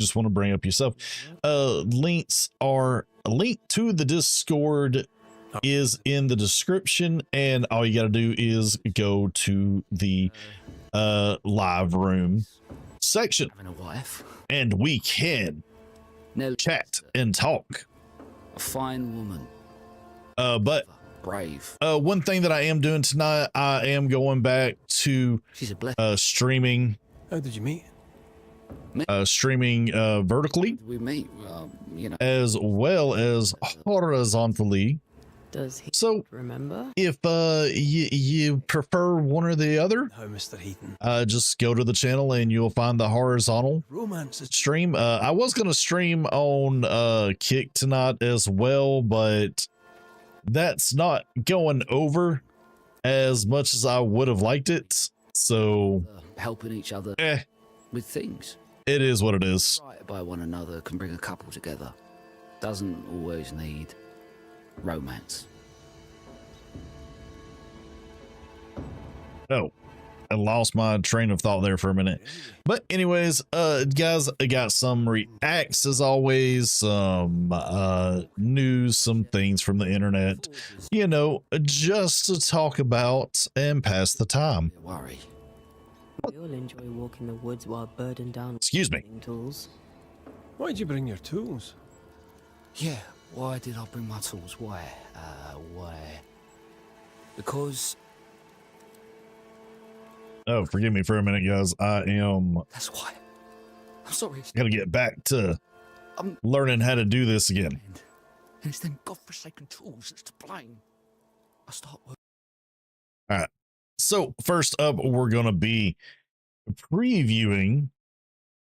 just want to bring up yourself. Links are a link to the Discord is in the description, and all you got to do is go to the live room section and we can chat and talk. A fine woman. But brave. One thing that I am doing tonight, I am going back to streaming. How did you meet? Streaming vertically. We meet, you know, as well as horizontally. Does he remember? If you prefer one or the other, How, Mr. Heaton? just go to the channel and you'll find the horizontal Romance stream. I was gonna stream on Kick tonight as well, but that's not going over as much as I would have liked it. So helping each other with things. It is what it is. Right by one another can bring a couple together. Doesn't always need romance. Oh, I lost my train of thought there for a minute. But anyways, guys, I got some reacts as always, some news, some things from the internet, you know, just to talk about and pass the time. Worry. We all enjoy walking the woods while burdened down with Excuse me. tools. Why'd you bring your tools? Yeah, why did I bring my tools? Why? Because... Oh, forgive me for a minute, guys. I am... That's why. I'm sorry. Gotta get back to learning how to do this again. And it's them godforsaken tools that's to blame. I start working. All right. So first up, we're going to be previewing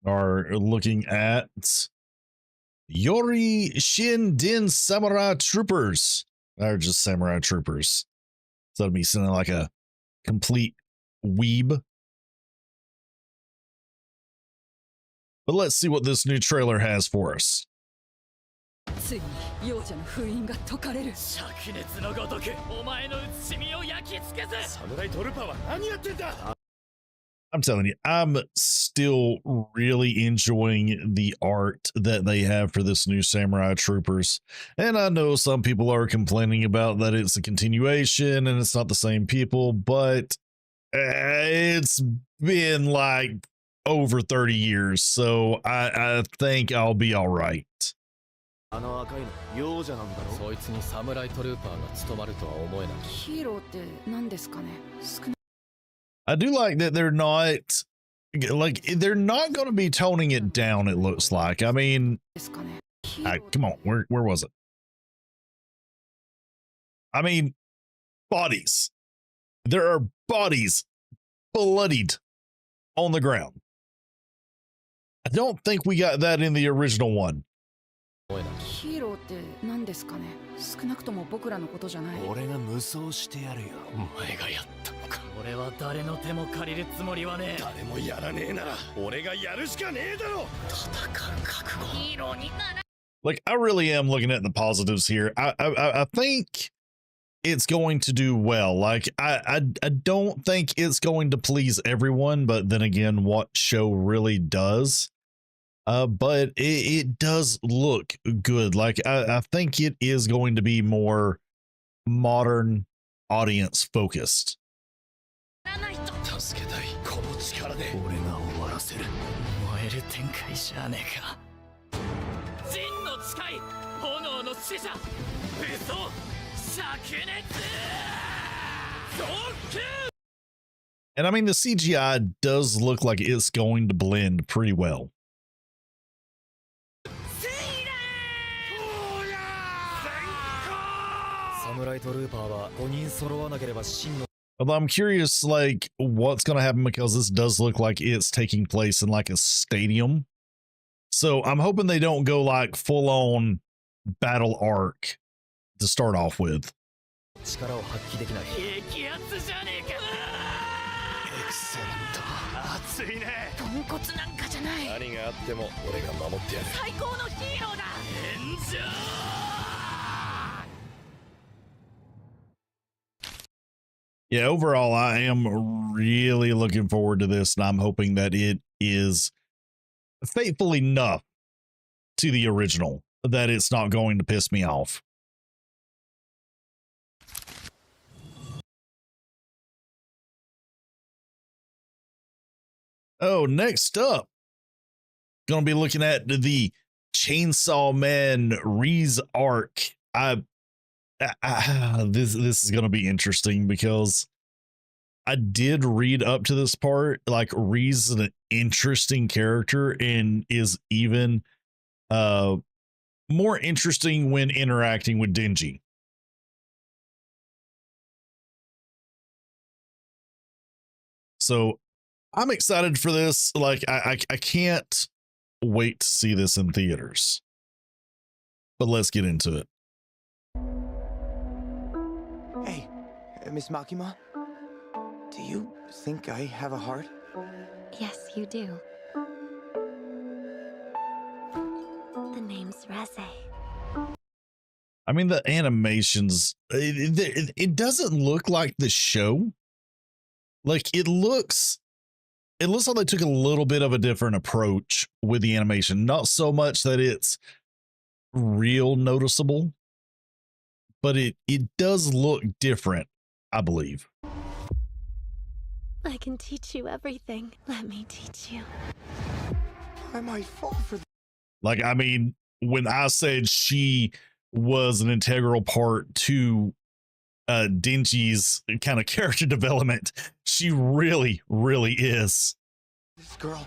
or looking at Yori Shindin Samurai Troopers. Or just Samurai Troopers. So it'll be sounding like a complete weeb. But let's see what this new trailer has for us. I'm telling you, I'm still really enjoying the art that they have for this new Samurai Troopers. And I know some people are complaining about that it's a continuation and it's not the same people, but it's been like over 30 years, so I think I'll be all right. I do like that they're not going to be toning it down, it looks like. I mean, come on, where was it? I mean, bodies. There are bodies bloodied on the ground. I don't think we got that in the original one. Like, I really am looking at the positives here. I think it's going to do well. Like, I don't think it's going to please everyone, but then again, what show really does? But it does look good. Like, I think it is going to be more modern, audience focused. And I mean, the CGI does look like it's going to blend pretty well. Although I'm curious, like, what's going to happen, because this does look like it's taking place in like a stadium. So I'm hoping they don't go like full on battle arc to start off with. Yeah, overall, I am really looking forward to this, and I'm hoping that it is faithful enough to the original that it's not going to piss me off. Oh, next up, going to be looking at the Chainsaw Man Reese arc. This is going to be interesting because I did read up to this part. Like, Reese is an interesting character and is even more interesting when interacting with Denji. So I'm excited for this. Like, I can't wait to see this in theaters. But let's get into it. Hey, Miss Makima, do you think I have a heart? Yes, you do. The name's Reze. I mean, the animations, it doesn't look like the show. Like, it looks like they took a little bit of a different approach with the animation. Not so much that it's real noticeable, but it does look different, I believe. I can teach you everything. Let me teach you. I might fall for this. Like, I mean, when I said she was an integral part to Denji's kind of character development, she really, really is. This girl.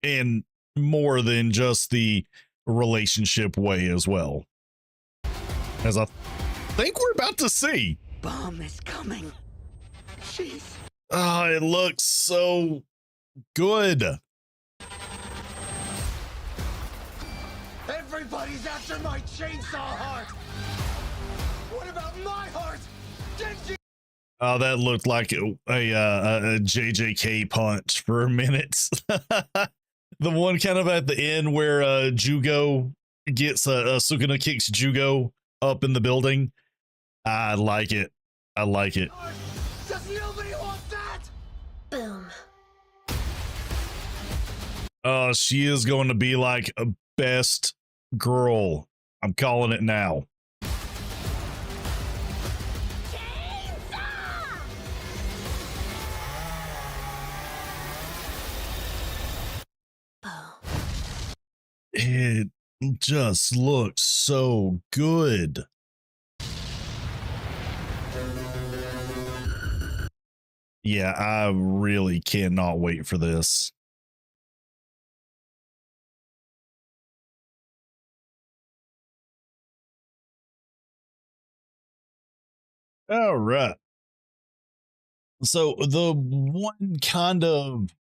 And more than just the relationship way as well. As I think we're about to see. Bomb is coming. Jeez. Oh, it looks so good. Everybody's after my chainsaw heart. What about my heart? Genji! Oh, that looked like a JJK punch for a minute. The one kind of at the end where Jugo gets Sukuna kicks Jugo up in the building. I like it. I like it. Does nobody want that? Boom. She is going to be like a best girl. I'm calling it now. It just looks so good. Yeah, I really cannot wait for this. All right. So the one kind of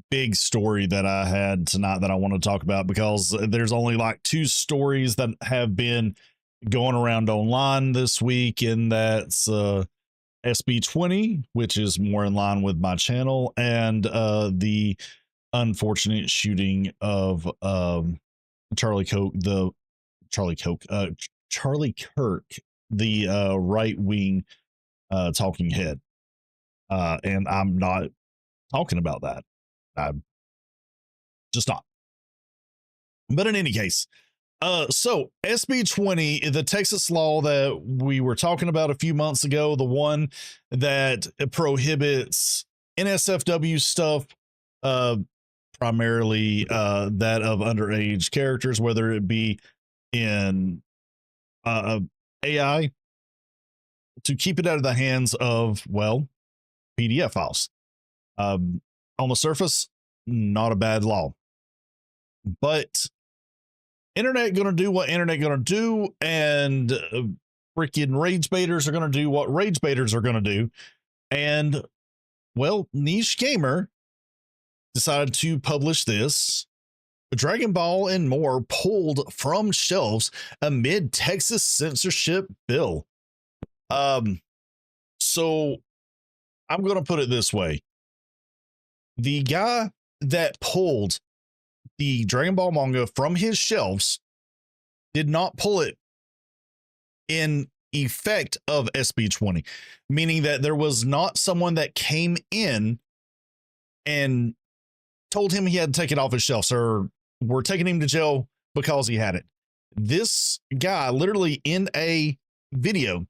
big story that I had tonight that I want to talk about, because there's only like 2 stories that have been going around online this week, and that's SB20, which is more in line with my channel, and the unfortunate shooting of Charlie Kirk, the right wing talking head. And I'm not talking about that. I'm just not. But in any case, so SB20, the Texas law that we were talking about a few months ago, the one that prohibits NSFW stuff, primarily that of underage characters, whether it be in AI, to keep it out of the hands of, well, PDF files. On the surface, not a bad law, but internet gonna do what internet gonna do, and freaking rage baiters are gonna do what rage baiters are gonna do. And well, Niche Gamer decided to publish this. Dragon Ball and more pulled from shelves amid Texas censorship bill. So I'm gonna put it this way. The guy that pulled the Dragon Ball manga from his shelves did not pull it in effect of SB20, meaning that there was not someone that came in and told him he had to take it off his shelves, or were taking him to jail because he had it. This guy literally in a video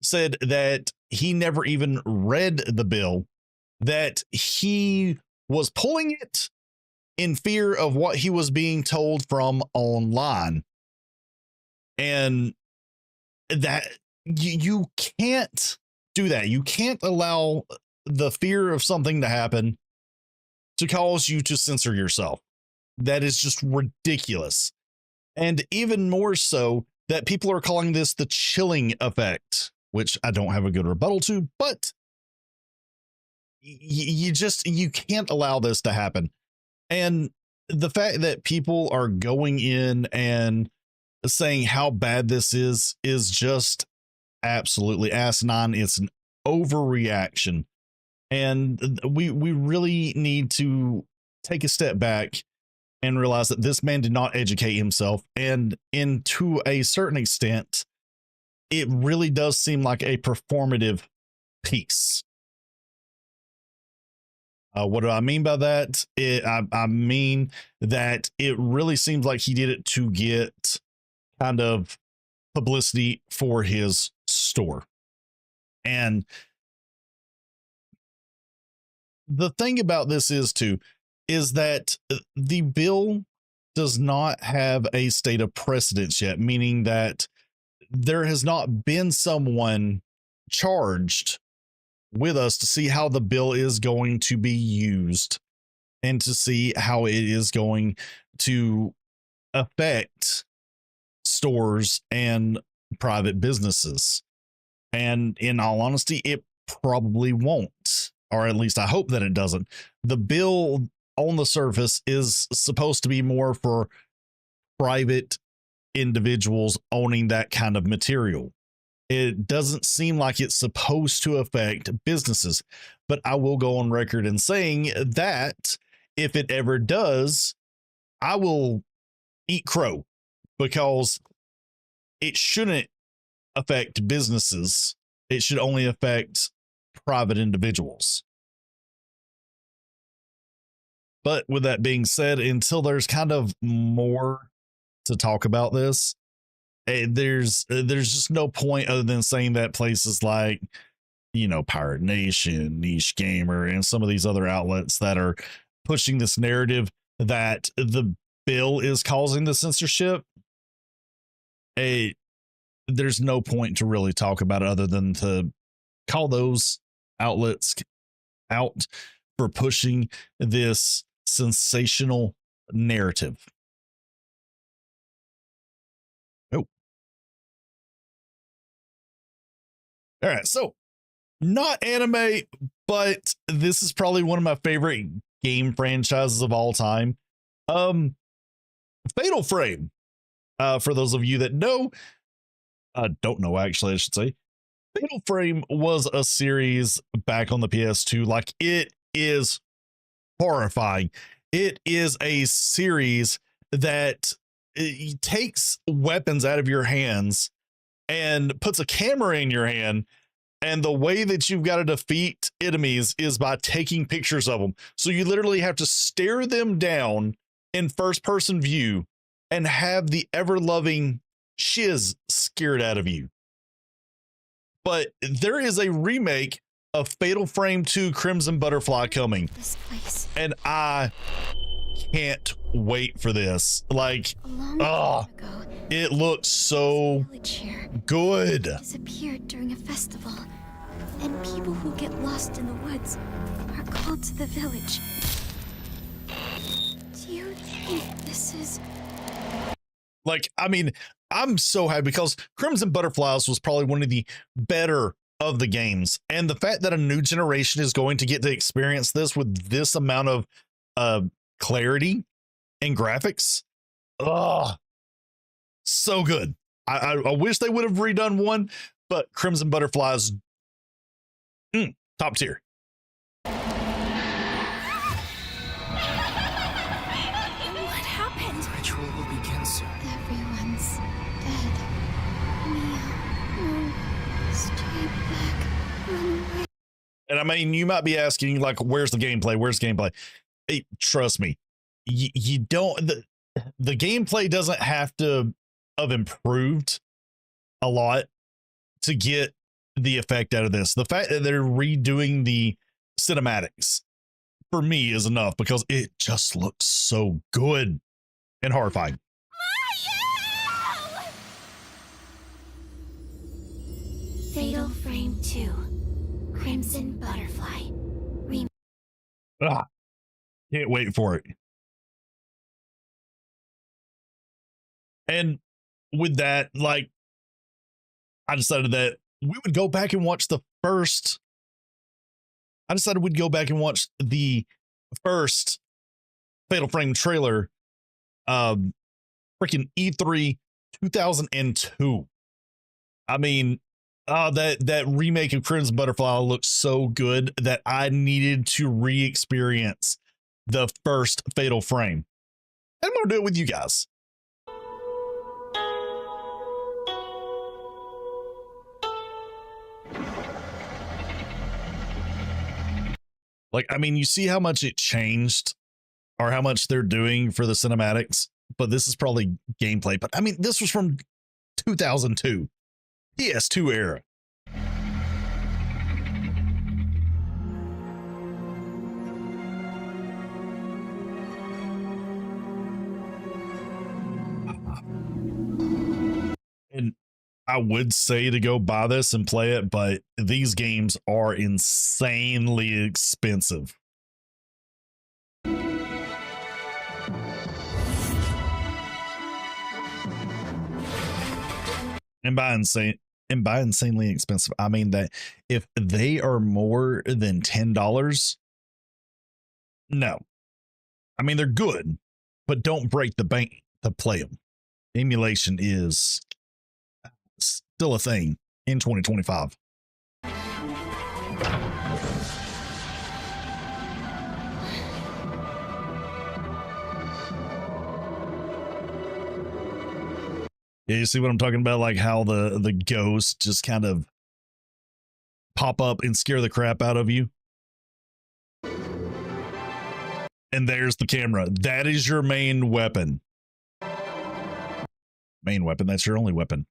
said that he never even read the bill, that he was pulling it in fear of what he was being told from online. And that you can't do that. You can't allow the fear of something to happen to cause you to censor yourself. That is just ridiculous. And even more so that people are calling this the chilling effect, which I don't have a good rebuttal to, but you can't allow this to happen. And the fact that people are going in and saying how bad this is just absolutely asinine. It's an overreaction. And we really need to take a step back and realize that this man did not educate himself. And to a certain extent, it really does seem like a performative piece. What do I mean by that? I mean that it really seems like he did it to get kind of publicity for his store. And the thing about this is that the bill does not have a state of precedence yet, meaning that there has not been someone charged with us to see how the bill is going to be used and to see how it is going to affect stores and private businesses. And in all honesty, it probably won't, or at least I hope that it doesn't. The bill on the surface is supposed to be more for private individuals owning that kind of material. It doesn't seem like it's supposed to affect businesses, but I will go on record in saying that if it ever does, I will eat crow, because it shouldn't affect businesses. It should only affect private individuals. But with that being said, until there's kind of more to talk about this, there's just no point other than saying that places like, Pirate Nation, Niche Gamer, and some of these other outlets that are pushing this narrative that the bill is causing the censorship, there's no point to really talk about it other than to call those outlets out for pushing this sensational narrative. Oh. All right, so not anime, but this is probably one of my favorite game franchises of all time. Fatal Frame. For those of you that know, don't know, actually, I should say, Fatal Frame was a series back on the PS2. Like, it is horrifying. It is a series that takes weapons out of your hands and puts a camera in your hand. And the way that you've got to defeat enemies is by taking pictures of them. So you literally have to stare them down in first person view and have the ever loving shiz scared out of you. But there is a remake of Fatal Frame 2 Crimson Butterfly coming. This place. And I can't wait for this. Like, A long time ago, it looks so village here good. disappeared during a festival, and people who get lost in the woods are called to the village. Do you think this is... Like, I mean, I'm so happy because Crimson Butterflies was probably one of the better of the games. And the fact that a new generation is going to get to experience this with this amount of clarity and graphics, so good. I wish they would have redone one, but Crimson Butterflies, top tier. What happened? The ritual will begin soon. Everyone's dead. Mia, no, stay back, run away. And I mean, you might be asking, like, where's the gameplay? Where's the gameplay? trust me, you don't, the gameplay doesn't have to have improved a lot to get the effect out of this. The fact that they're redoing the cinematics for me is enough because it just looks so good and horrifying. Fatal Frame 2. Crimson Butterfly. Can't wait for it. And with that, like, I decided that we would go back and watch the first. I decided we'd go back and watch the first Fatal Frame trailer. Freaking E3 2002. I mean, that remake of Crimson Butterfly looks so good that I needed to re-experience the first Fatal Frame. And I'm gonna do it with you guys. Like, I mean, you see how much it changed or how much they're doing for the cinematics, but this is probably gameplay. But I mean, this was from 2002, PS2 era. And I would say to go buy this and play it, but these games are insanely expensive. And by insanely expensive, I mean that if they are more than $10, no. I mean, they're good, but don't break the bank to play them. Emulation is still a thing in 2025. Yeah, you see what I'm talking about? Like how the ghosts just kind of pop up and scare the crap out of you. And there's the camera. That is your main weapon. Main weapon. That's your only weapon.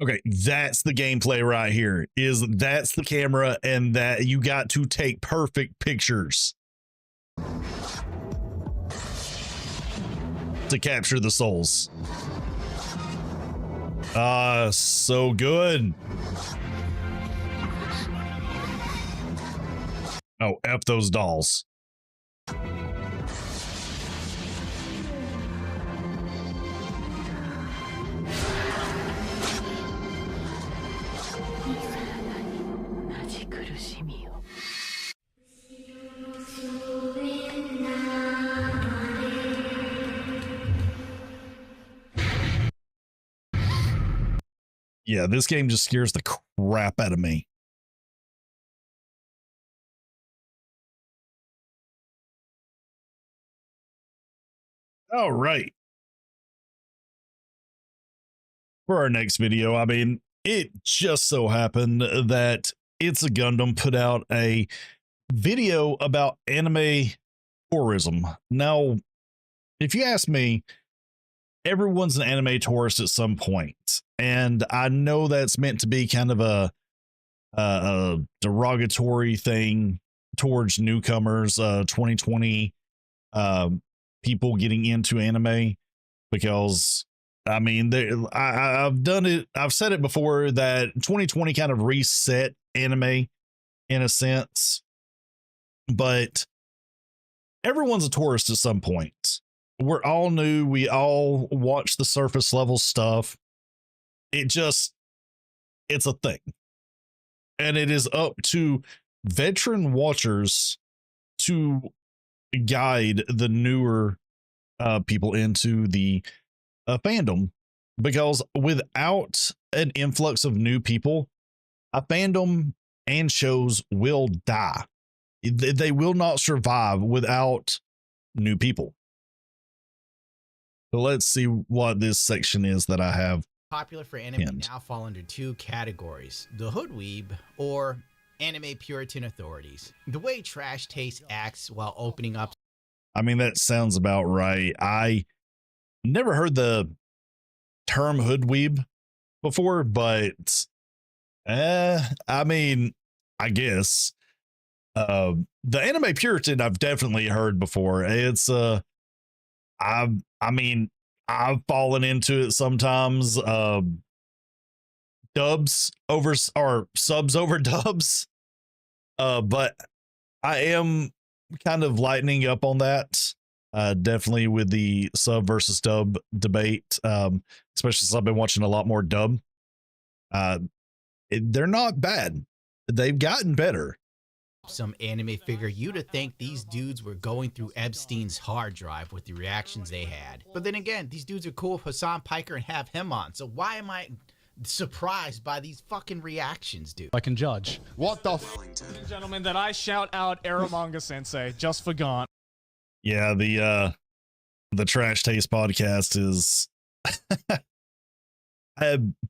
Okay, that's the gameplay right here. That's the camera, and that you got to take perfect pictures to capture the souls. So good. Oh, F those dolls. Yeah, this game just scares the crap out of me. All right. For our next video, I mean, it just so happened that It's a Gundam put out a video about anime tourism. Now, if you ask me, everyone's an anime tourist at some point, and I know that's meant to be kind of a derogatory thing towards newcomers, 2020 people getting into anime, because I mean, I've done it. I've said it before that 2020 kind of reset anime in a sense, but everyone's a tourist at some point. We're all new. We all watch the surface level stuff. It's a thing. And it is up to veteran watchers to guide the newer people into the fandom, because without an influx of new people, a fandom and shows will die. They will not survive without new people. So let's see what this section is that I have Popular for anime End. now fall under two categories: the hoodweeb or anime Puritan authorities. The way Trash Taste acts while opening up. I mean, that sounds about right. I never heard the term hoodweeb before, but I mean, I guess the anime Puritan I've definitely heard before. It's I mean, I've fallen into it sometimes. Dubs over or subs over dubs. But I am kind of lightening up on that. Definitely with the sub versus dub debate. Especially since I've been watching a lot more dub. They're not bad. They've gotten better. Some anime figure, you'd have think these dudes were going through Epstein's hard drive with the reactions they had. But then again, these dudes are cool with Hassan Piker and have him on. So why am I surprised by these fucking reactions, dude? I can judge. What the Gentlemen, that I shout out Aramanga Sensei just for gaunt. Yeah, the Trash Taste podcast is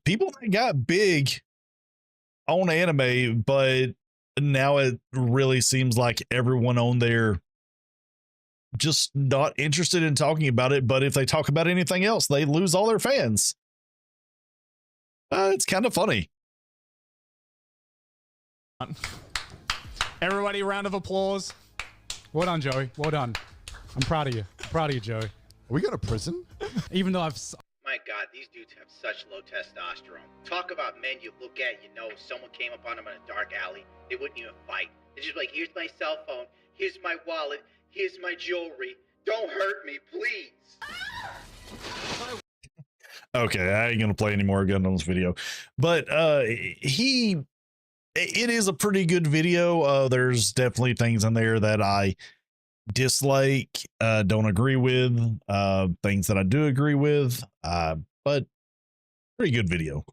people that got big on anime, but now it really seems like everyone on there just not interested in talking about it. But if they talk about anything else, they lose all their fans. It's kind of funny. Everybody, round of applause. Well done, Joey. Well done. I'm proud of you. I'm proud of you, Joey. Are we going to prison? Even though I've... My God, these dudes have such low testosterone. Talk about men you look at, you know, if someone came up on them in a dark alley, they wouldn't even fight. They're just like, here's my cell phone, here's my wallet, here's my jewelry. Don't hurt me, please. Okay, I ain't gonna play any more Gundam's video, but it is a pretty good video. There's definitely things in there that I dislike, don't agree with, things that I do agree with, but pretty good video.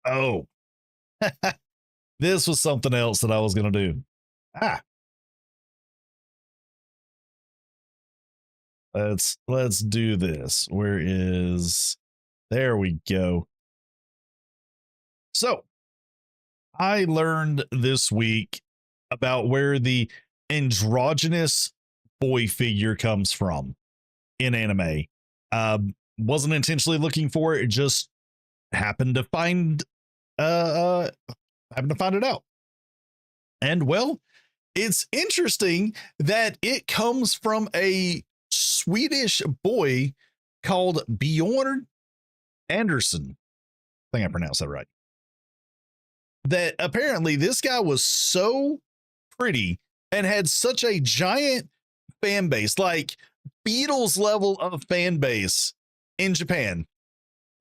Oh, this was something else that I was gonna do. Let's do this. There we go. So I learned this week about where the androgynous boy figure comes from in anime. Wasn't intentionally looking for it, just happened to find it out. And well, it's interesting that it comes from a Swedish boy called Bjorn Anderson. I think I pronounced that right. That apparently this guy was so pretty and had such a giant fan base, like Beatles level of fan base in Japan,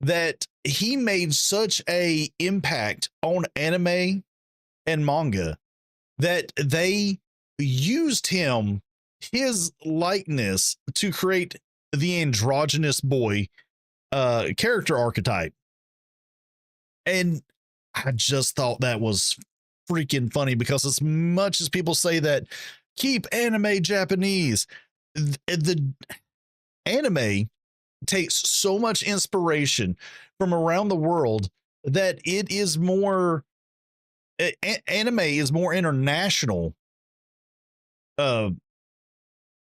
that he made such a impact on anime and manga that they used his likeness to create the androgynous boy character archetype. And I just thought that was freaking funny, because as much as people say that keep anime Japanese, the anime takes so much inspiration from around the world that it is more anime is more international.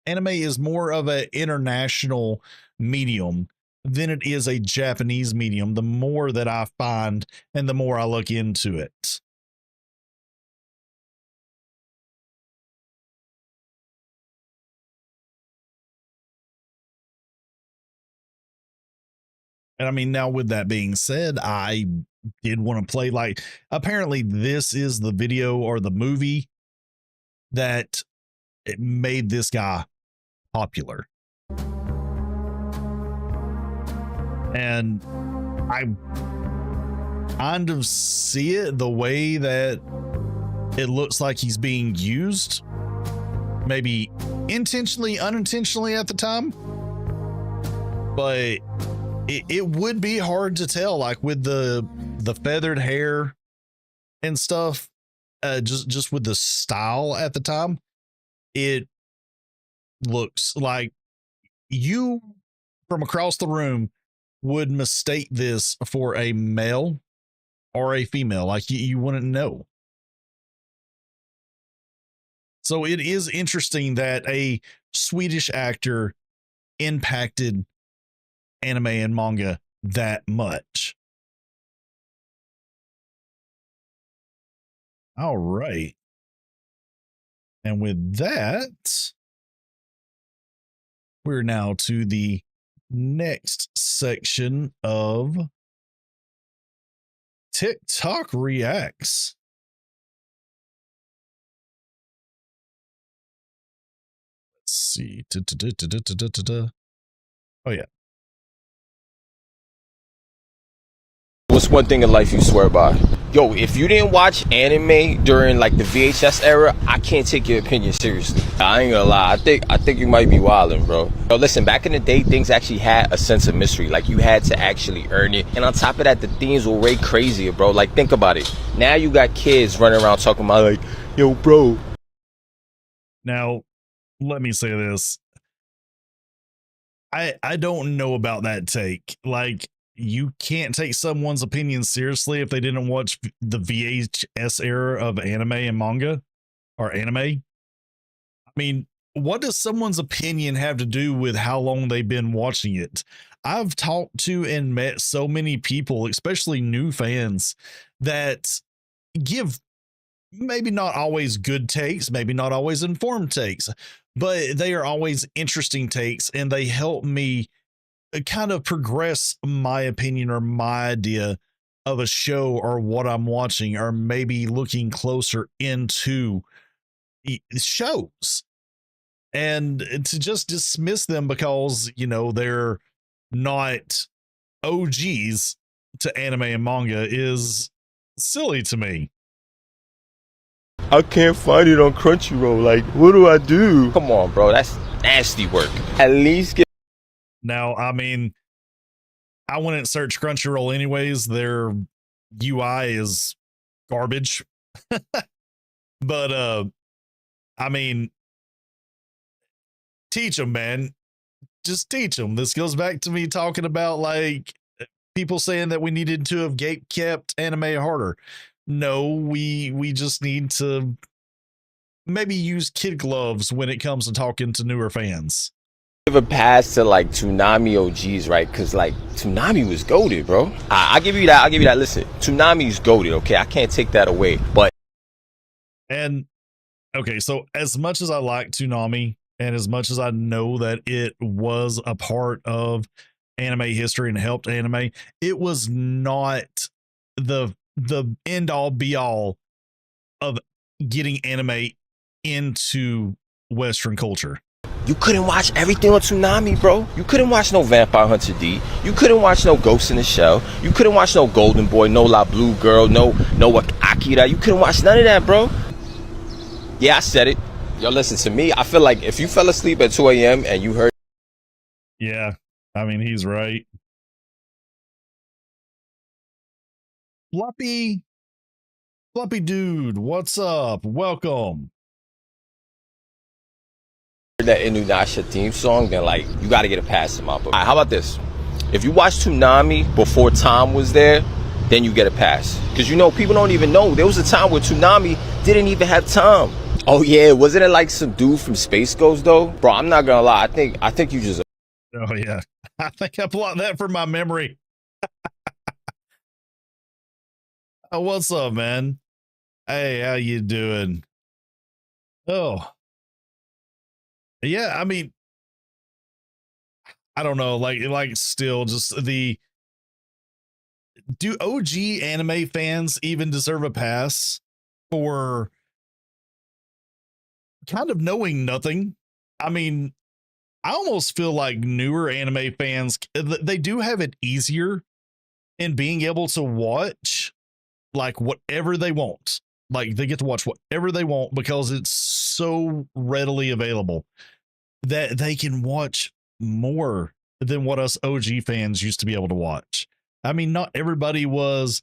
Anime is more of an international medium than it is a Japanese medium, the more that I find and the more I look into it. And I mean, now with that being said, I did want to play, like, apparently this is the video or the movie that it made this guy popular. And I kind of see it the way that it looks like he's being used, maybe intentionally, unintentionally at the time, but it would be hard to tell, like with the feathered hair and stuff, just with the style at the time. It looks like you from across the room would mistake this for a male or a female. Like you wouldn't know. So it is interesting that a Swedish actor impacted anime and manga that much. All right. And with that, we're now to the next section of TikTok Reacts. Let's see. Oh, yeah. What's one thing in life you swear by? Yo, if you didn't watch anime during like the VHS era, I can't take your opinion seriously. I ain't gonna lie, I think you might be wildin', bro. Yo, listen, back in the day, things actually had a sense of mystery. Like you had to actually earn it. And on top of that, the themes were way crazier, bro. Like think about it. Now you got kids running around talking about like, yo, bro. Now, let me say this. I don't know about that take. Like, you can't take someone's opinion seriously if they didn't watch the VHS era of anime and manga or anime. I mean, what does someone's opinion have to do with how long they've been watching it? I've talked to and met so many people, especially new fans, that give maybe not always good takes, maybe not always informed takes, but they are always interesting takes, and they help me kind of progress my opinion or my idea of a show or what I'm watching, or maybe looking closer into shows. And to just dismiss them because, you know, they're not OGs to anime and manga is silly to me. I can't find it on Crunchyroll. Like, what do I do? Come on, bro. That's nasty work. At least get. Now, I mean, I wouldn't search Crunchyroll anyways. Their UI is garbage. But I mean, teach them, man. Just teach them. This goes back to me talking about like people saying that we needed to have gate kept anime harder. No, we just need to maybe use kid gloves when it comes to talking to newer fans. Give a pass to like Toonami OGs, right? Because like Toonami was goated, bro. I'll give you that. I'll give you that. Listen, Toonami's goated, okay? I can't take that away. But and okay, so as much as I like Toonami and as much as I know that it was a part of anime history and helped anime, it was not the end all be all of getting anime into Western culture. you couldn't watch everything on Toonami, bro. You couldn't watch no Vampire Hunter D. You couldn't watch no Ghost in the Shell. You couldn't watch no Golden Boy, no La Blue Girl, no Akira. You couldn't watch none of that, bro. Yeah, I said it. Yo, listen to me. I feel like if you fell asleep at 2 a.m. and you heard. Yeah, I mean, he's right. Floppy dude, what's up? Welcome. That Inuyasha theme song, then like you got to get a pass in my book. All right, how about this? If you watch Toonami before Tom was there, then you get a pass. Because you know, people don't even know. There was a time where Toonami didn't even have Tom. Oh yeah, wasn't it like some dude from Space Ghost though? Bro, I'm not gonna lie. I think you just. Oh yeah, I think I blocked that from my memory. Oh, what's up, man? Hey, how you doing? Oh, yeah. I mean, I don't know. Like, still, just do OG anime fans even deserve a pass for kind of knowing nothing? I mean, I almost feel like newer anime fans, they do have it easier in being able to watch like whatever they want. Like they get to watch whatever they want because it's so readily available that they can watch more than what us OG fans used to be able to watch. I mean, not everybody was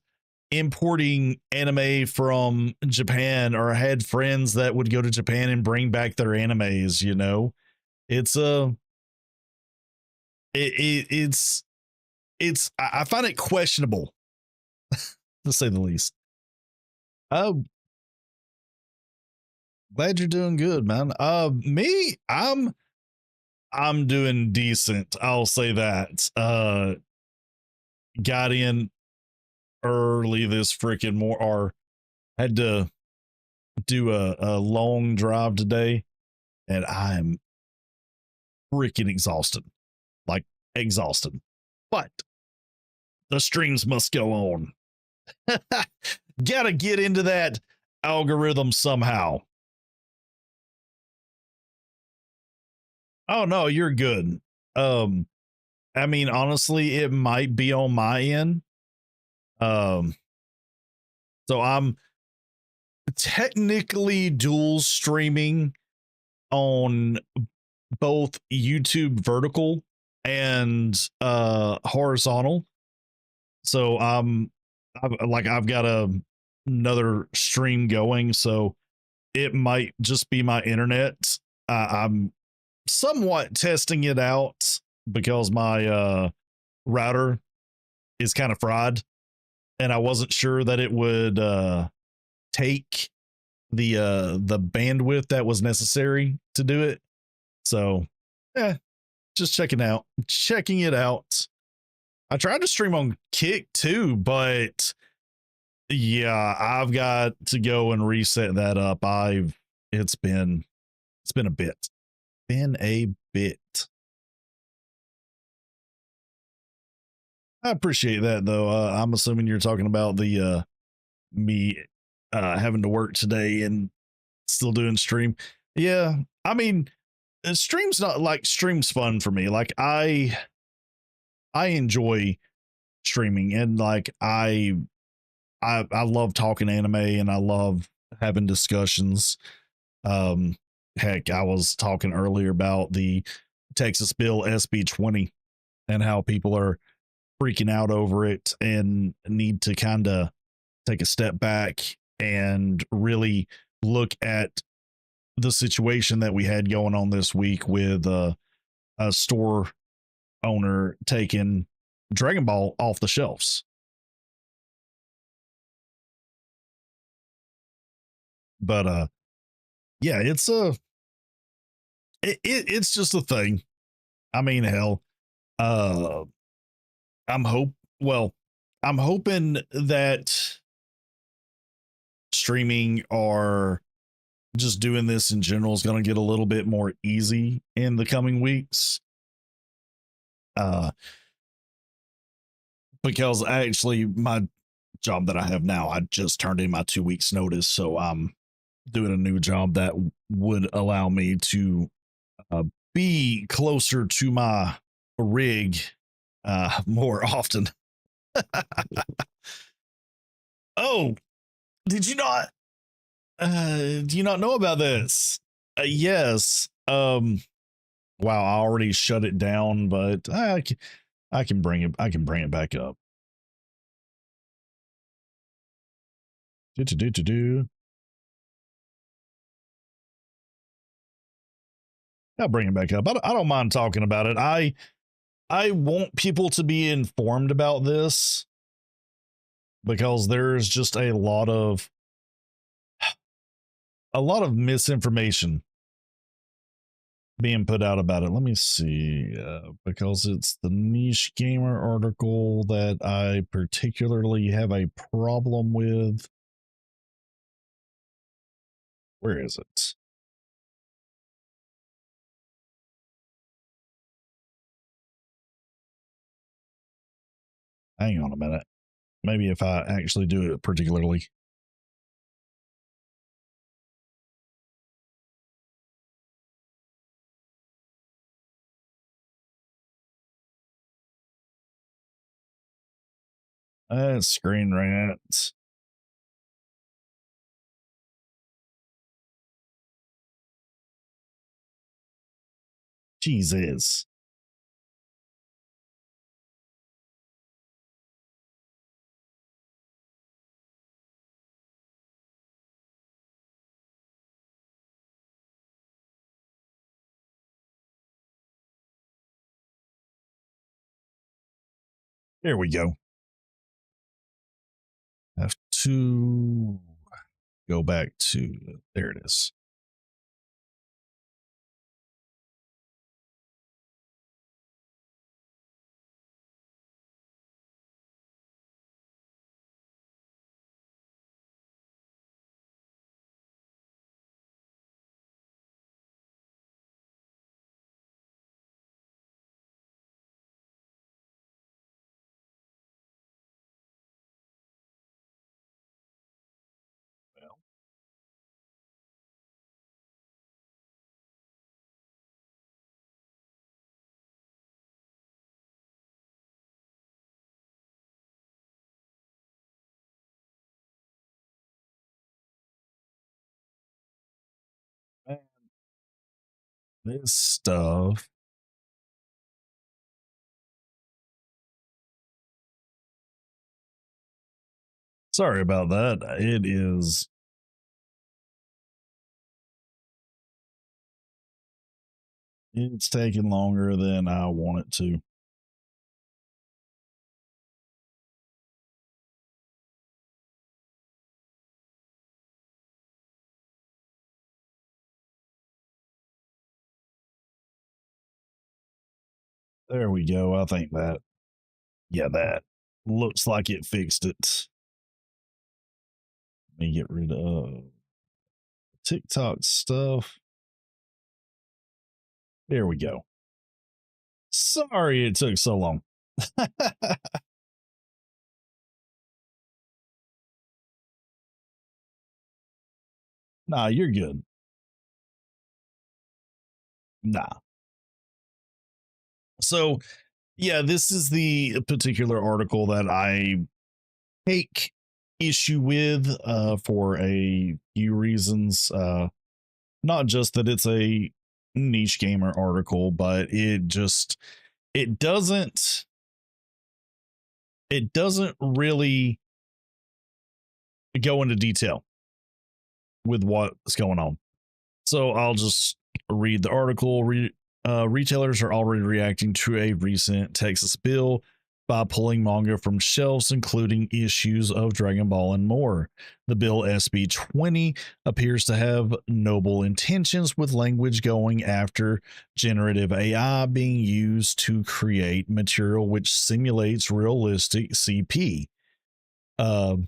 importing anime from Japan or had friends that would go to Japan and bring back their animes, you know. It's it's I find it questionable, to say the least. Oh, glad you're doing good, man. Me, I'm doing decent. I'll say that. Got in early this freaking or had to do a long drive today, and I'm freaking exhausted. Like exhausted. But the streams must go on. Gotta get into that algorithm somehow. Oh no, you're good. Um, I mean, honestly, it might be on my end. Um, so I'm technically dual streaming on both YouTube vertical and horizontal. So I've got another stream going, so it might just be my internet. I'm somewhat testing it out because my router is kind of fried, and I wasn't sure that it would take the bandwidth that was necessary to do it. So, just checking it out. I tried to stream on Kick too, but yeah, I've got to go and reset that up. It's been a bit. Been a bit. I appreciate that though. I'm assuming you're talking about the me having to work today and still doing stream. Yeah, I mean, stream's not like stream's fun for me. Like I enjoy streaming, and like I love talking anime, and I love having discussions. Um, heck, I was talking earlier about the Texas Bill SB 20 and how people are freaking out over it and need to kind of take a step back and really look at the situation that we had going on this week with a store owner taking Dragon Ball off the shelves. But yeah, it's just a thing. I mean, hell, uh I'm hope well, I'm hoping that streaming or just doing this in general is going to get a little bit more easy in the coming weeks. Uh because actually my job that I have now, I just turned in my 2 weeks notice, so I'm doing a new job that would allow me to uh, be closer to my rig more often. Oh, did you not do you not know about this? Yes. Wow, I already shut it down, but I can bring it back up. Do. I'll bring it back up. I don't mind talking about it. I want people to be informed about this because there's just a lot of misinformation being put out about it. Let me see, because it's the Niche Gamer article that I particularly have a problem with. Where is it? Hang on a minute. Maybe if I actually do it particularly. Screen rants. Jesus. There we go. Have to go back to, there it is. Man, this stuff. Sorry about that. It's taking longer than I want it to. There we go. I think that looks like it fixed it. Let me get rid of TikTok stuff. There we go. Sorry it took so long. Nah, you're good. Nah. So, yeah, this is the particular article that I take issue with for a few reasons. Not just that it's a niche gamer article, but it doesn't really go into detail with what's going on. So I'll just read the article. Retailers are already reacting to a recent Texas bill by pulling manga from shelves, including issues of Dragon Ball and more. The bill SB 20 appears to have noble intentions, with language going after generative AI being used to create material which simulates realistic CP. However,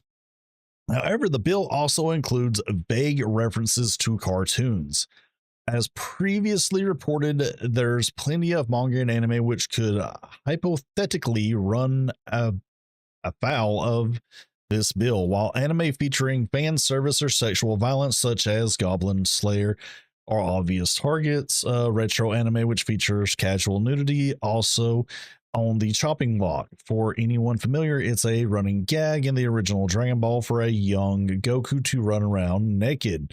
the bill also includes vague references to cartoons. As previously reported, there's plenty of manga and anime which could hypothetically run afoul of this bill, while anime featuring fan service or sexual violence, such as Goblin Slayer, are obvious targets. Retro anime, which features casual nudity, also on the chopping block. For anyone familiar, it's a running gag in the original Dragon Ball for a young Goku to run around naked.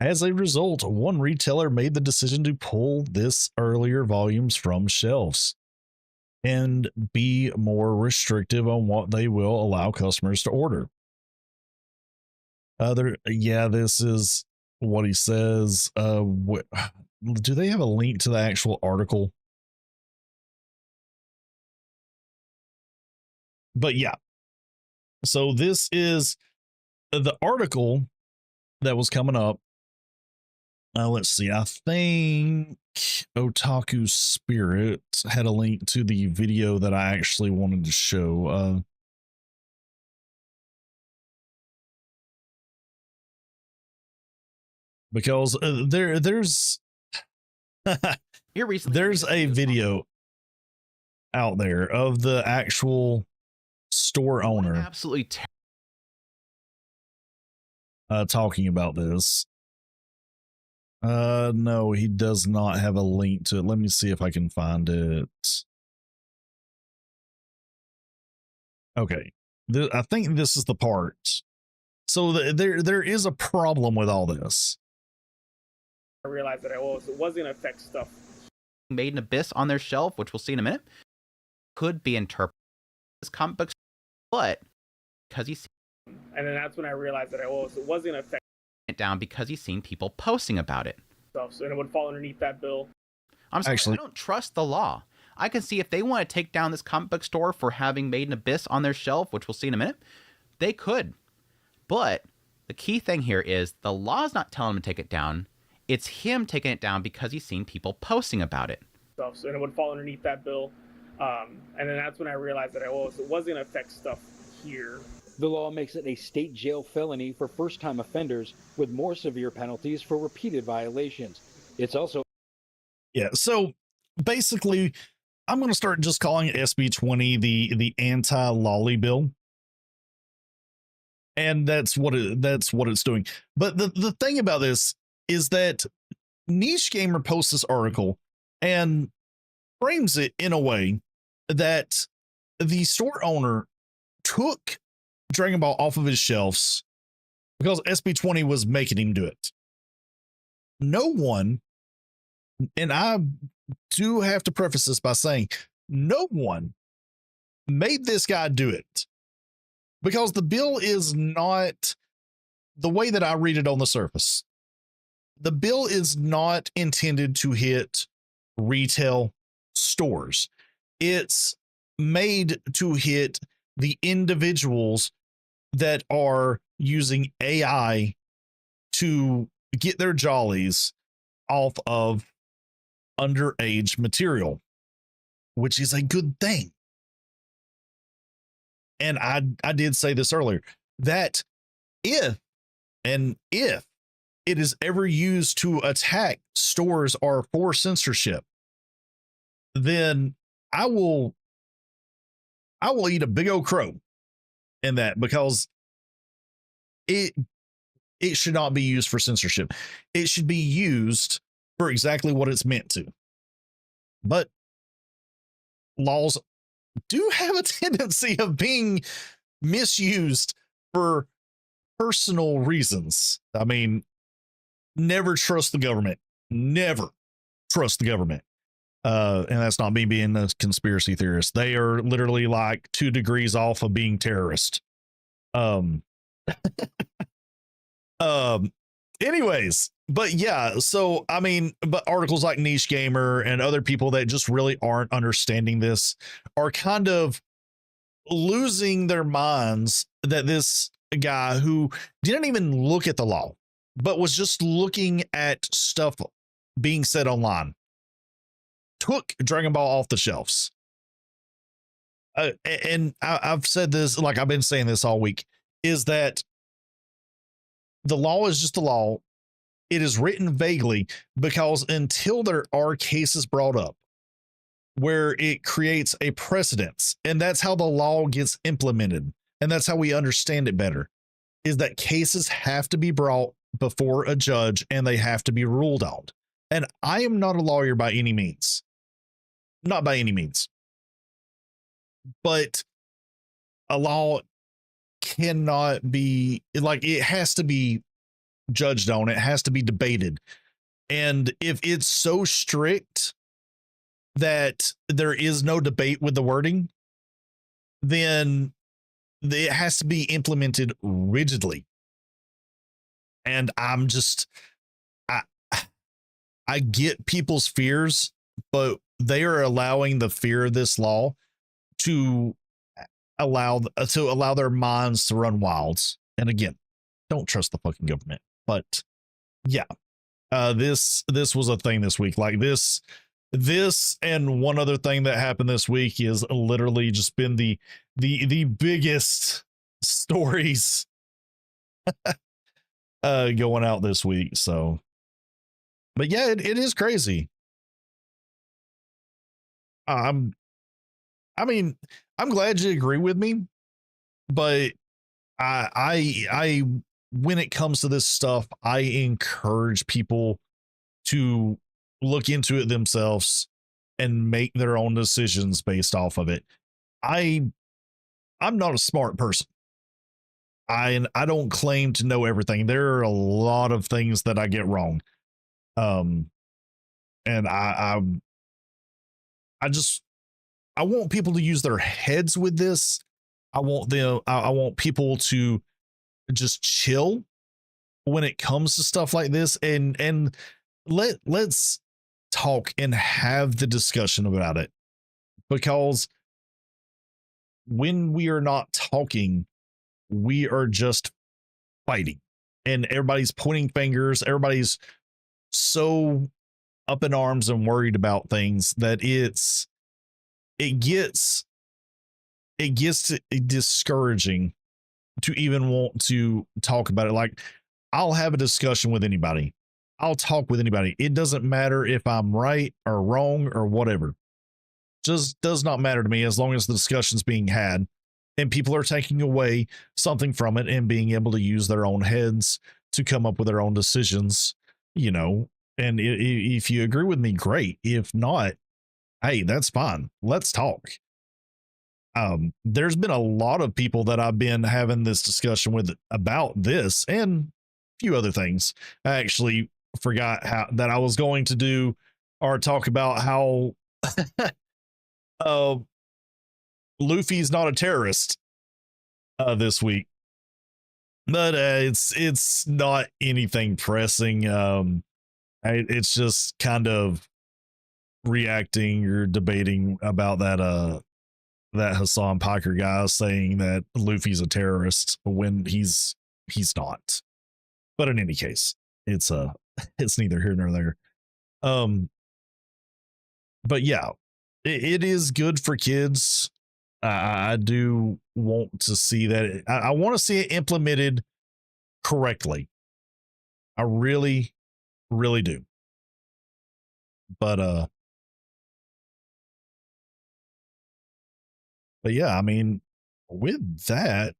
As a result, one retailer made the decision to pull this earlier volumes from shelves and be more restrictive on what they will allow customers to order. This is what he says. Do they have a link to the actual article? But yeah, so this is the article that was coming up. Let's see. I think Otaku Spirit had a link to the video that I actually wanted to show. Because there's there's a video out there of the actual store owner absolutely talking about this. No, he does not have a link to it. Let me see if I can find it. Okay. I think this is the part. So there is a problem with all this. I realized that it was going to affect stuff. Made in Abyss on their shelf, which we'll see in a minute, could be interpreted as comic books, but because he's and then that's when I realized that it was going to affect it down because he's seen people posting about it. stuff, so it would fall underneath that bill. I'm sorry, I don't trust the law. I can see if they want to take down this comic book store for having Made in Abyss on their shelf, which we'll see in a minute, they could. But the key thing here is the law's not telling him to take it down. It's him taking it down because he's seen people posting about it. Stuff, so, and it would fall underneath that bill. And then that's when I realized that it wasn't going to affect stuff here. The law makes it a state jail felony for first-time offenders with more severe penalties for repeated violations. It's also... Yeah, so basically, I'm going to start just calling it SB 20 the anti-lolly bill. And that's what it's doing. But the thing about this is that Niche Gamer posts this article and frames it in a way that the store owner took Dragon Ball off of his shelves because SB 20 was making him do it. No one, and I do have to preface this by saying, no one made this guy do it, because the bill is not the way that I read it on the surface. The bill is not intended to hit retail stores. It's made to hit the individuals that are using AI to get their jollies off of underage material, which is a good thing. And I did say this earlier, that if it is ever used to attack stores or for censorship, then I will eat a big old crow in that, because it should not be used for censorship. It should be used for exactly what it's meant to. But laws do have a tendency of being misused for personal reasons. I mean, never trust the government. Never trust the government. And that's not me being a conspiracy theorist. They are literally like 2 degrees off of being terrorist. Anyways, but yeah, so I mean, but articles like Niche Gamer and other people that just really aren't understanding this are kind of losing their minds that this guy who didn't even look at the law, but was just looking at stuff being said online, took Dragon Ball off the shelves. And I've said this, like I've been saying this all week, is that the law is just a law. It is written vaguely because until there are cases brought up where it creates a precedence, and that's how the law gets implemented, and that's how we understand it better, is that cases have to be brought before a judge and they have to be ruled on. And I am not a lawyer by any means. Not by any means. But a law cannot be, like, it has to be judged on. It has to be debated. And if it's so strict that there is no debate with the wording, then it has to be implemented rigidly. And I'm just, I get people's fears, but they are allowing the fear of this law to allow their minds to run wild. And again, don't trust the fucking government. But yeah, this was a thing this week. Like this and one other thing that happened this week is literally just been the biggest stories going out this week. So, but yeah, it is crazy. I mean, I'm glad you agree with me, but I when it comes to this stuff, I encourage people to look into it themselves and make their own decisions based off of it. I'm not a smart person. I don't claim to know everything. There are a lot of things that I get wrong. And I want people to use their heads with this. I want people to just chill when it comes to stuff like this, and let's talk and have the discussion about it. because when we are not talking, we are just fighting, and everybody's pointing fingers. Everybody's so up in arms and worried about things that it gets discouraging to even want to talk about it. Like, I'll have a discussion with anybody. I'll talk with anybody. It doesn't matter if I'm right or wrong or whatever. Just does not matter to me as long as the discussion's being had and people are taking away something from it and being able to use their own heads to come up with their own decisions, you know. And if you agree with me, great. If not, hey, that's fine. Let's talk. There's been a lot of people that I've been having this discussion with about this and a few other things. I actually forgot that I was going to do or talk about how Luffy's not a terrorist this week, but it's not anything pressing. It's just kind of reacting or debating about that Hassan Piker guy saying that Luffy's a terrorist when he's not. But in any case, it's neither here nor there. But yeah, it is good for kids. I do want to see that. I want to see it implemented correctly. I really, really do. But yeah, I mean, with that,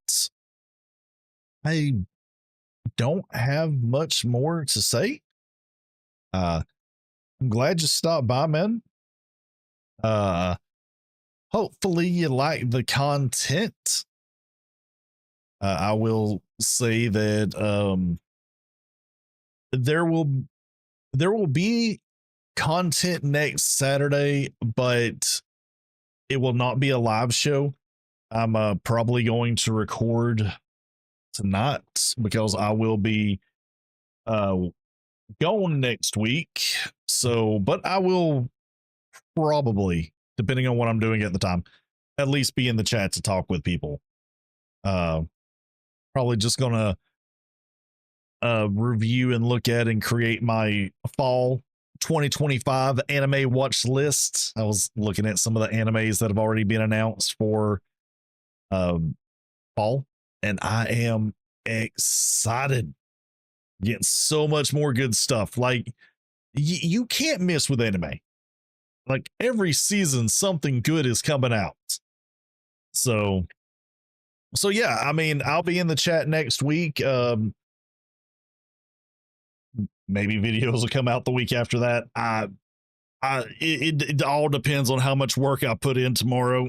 I don't have much more to say. I'm glad you stopped by, man. Hopefully you like the content. I will say that there will be content next Saturday, but it will not be a live show. I'm probably going to record tonight because I will be going next week. So, but I will probably, depending on what I'm doing at the time, at least be in the chat to talk with people. Probably just gonna review and look at and create my fall 2025 anime watch list. I was looking at some of the animes that have already been announced for fall, and I am excited. Getting so much more good stuff. Like, you can't miss with anime. Like, every season something good is coming out. So yeah, I mean, I'll be in the chat next week. Maybe videos will come out the week after that. It all depends on how much work I put in tomorrow.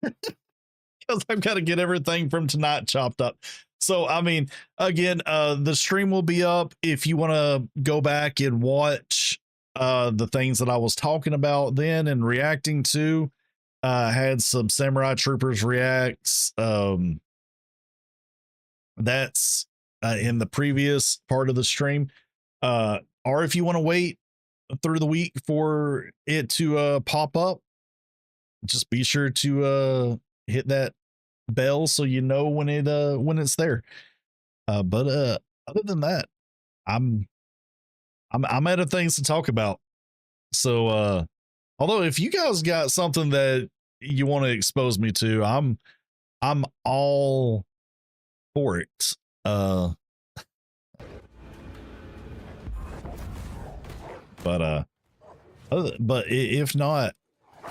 Because I've got to get everything from tonight chopped up. So, I mean, again, the stream will be up if you want to go back and watch the things that I was talking about then and reacting to. Had some Samurai Troopers reacts. That's in the previous part of the stream. Or if you want to wait through the week for it to pop up, just be sure to hit that bell so you know when it's there. But other than that, I'm out of things to talk about. So although if you guys got something that you want to expose me to, I'm all for it. But if not,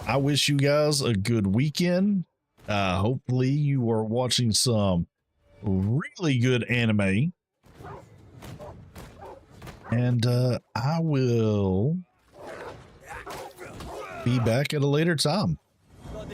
I wish you guys a good weekend. Hopefully you are watching some really good anime. And I will be back at a later time.